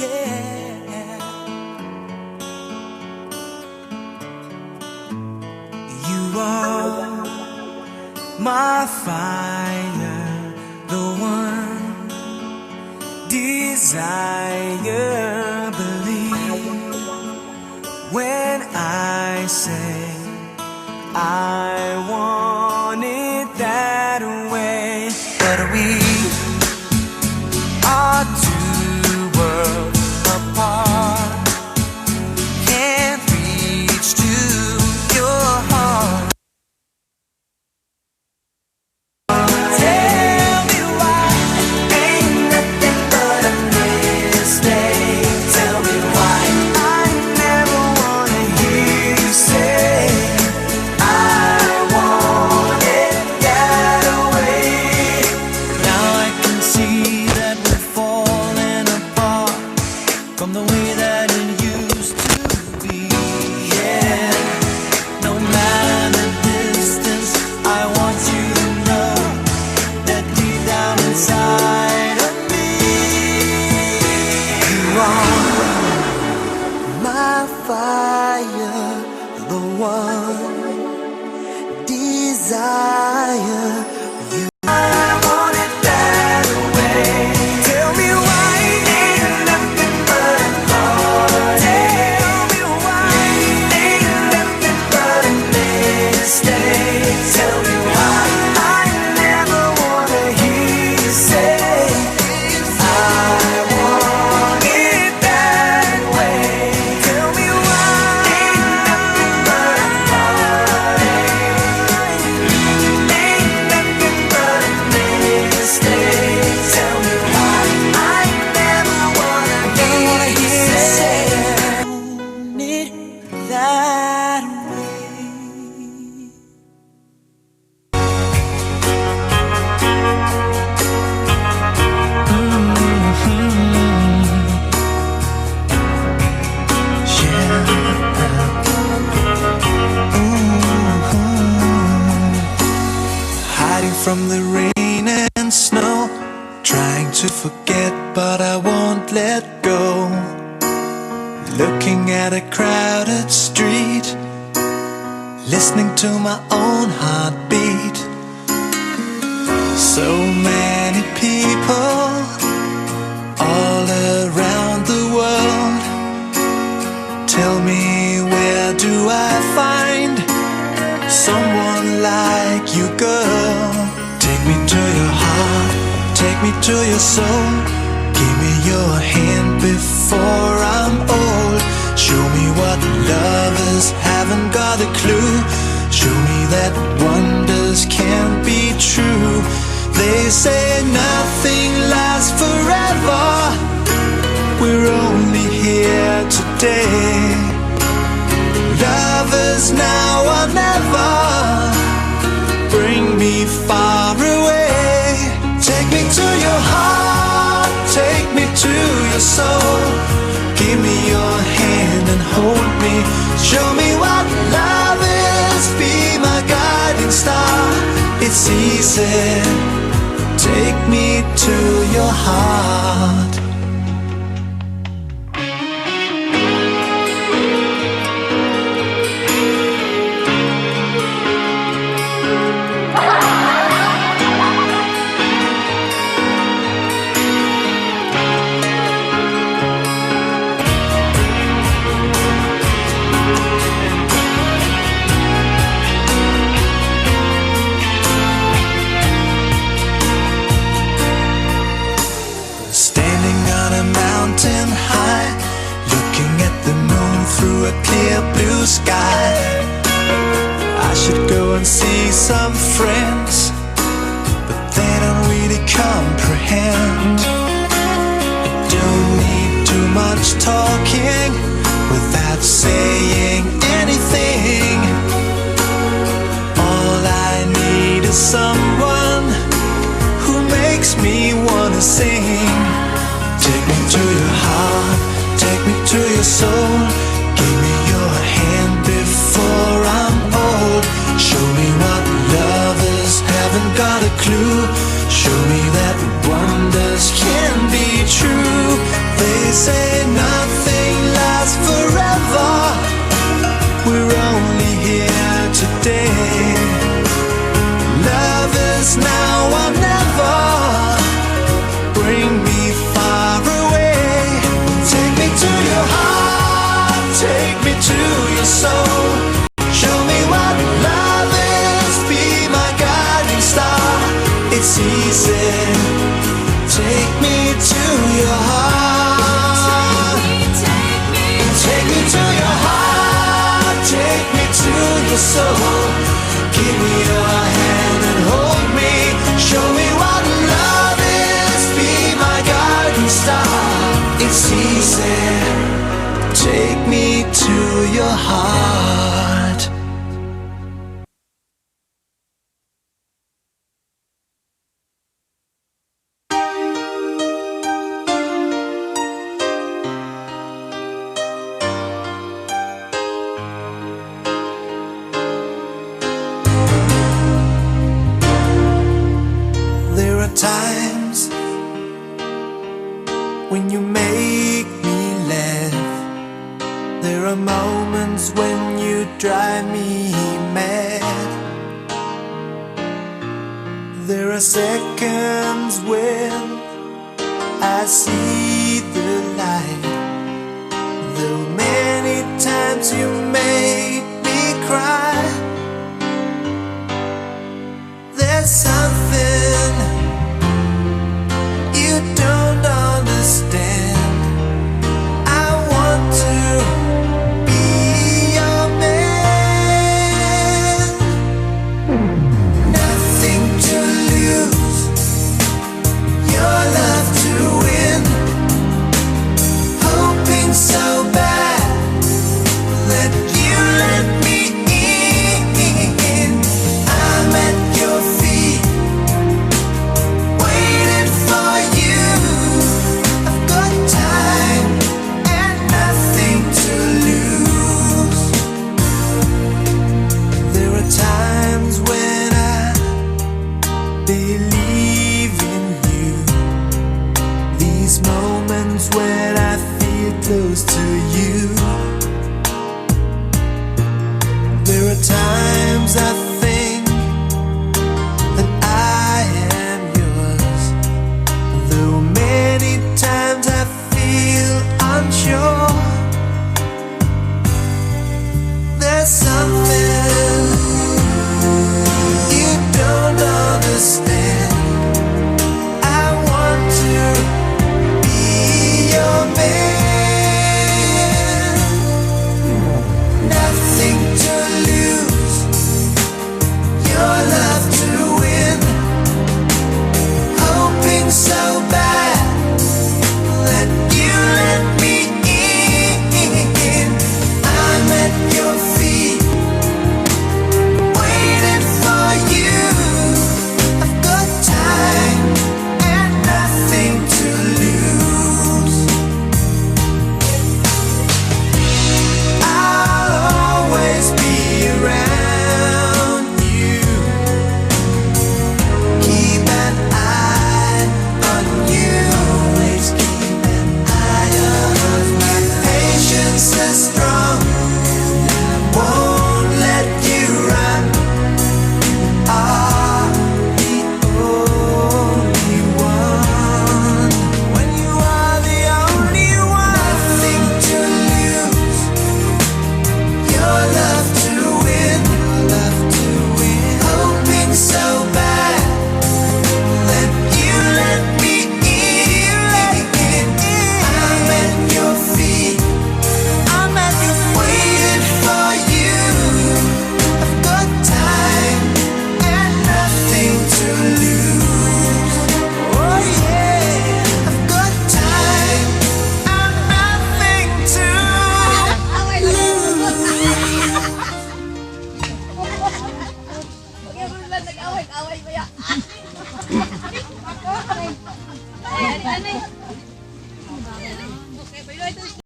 Yeah, you are my fire, the one desire. Believe when I say I want it that way. But we are two worlds apart, can't reach to your heart. Tell me why ain't nothing but a mistake. Tell me why I never wanna hear you say I want it that way. Now I can see that we're falling apart from the way that it used to be. Yeah, no matter the distance, I want you to know that deep down inside of me, you are my fire, the one desire. You, I want it that way. Tell me why ain't nothing but a heart. Tell me why ain't nothing but a mistake. Tell me why I never wanna hear you say I want it that way. Tell me why ain't nothing but a heartache. Ain't nothing but a mistake. Tell me why I never wanna hear you say I want it that way. Hiding from the rain and snow, trying to forget but I won't let go. Looking at a crowded street, listening to my own heartbeat. So many people all around the world. Tell me, where do I find someone like you, girl? Take me to your heart, take me to your soul. Give me your hand before I'm old. Show me what lovers haven't got a clue. Show me that wonders can't be true. They say nothing lasts forever. We're only here today. Lovers now or never. Bring me far away. Take me to your heart, take me to your soul. Give me your hand and hold me. Show me what love is, be my guiding star. It's easy, take me to your heart. Standing on a mountain high, looking at the moon through a clear blue sky. I should go and see some friends, but they don't really comprehend. Don't need too much talking without saying anything. All I need is someone who makes me wanna sing. Take me to your heart, take me to your soul. Give me your hand before I'm old. Show me what lovers haven't got a clue. Show me that wonders can say nothing lasts forever. We're only here today. Love is now or never. Bring me far away. Take me to your heart, take me to your soul. Show me what love is, be my guiding star. It's easy. Take me to your heart. Take me to your heart, take me to your soul. Give me your hand and hold me. Show me what love is, be my guiding star. It's easy. Take me to your heart. There are times when you make me laugh. There are moments when you drive me mad. There are seconds when I see the light. There are many times you made me cry. There's something you don't understand. I want to be your man. Nothing to lose, your love to win. Hoping so bad that you let me in. I'm at your feet, waiting for you. I've got time and nothing to lose. There are times when I believe in you. These moments when I feel close to you. There are times I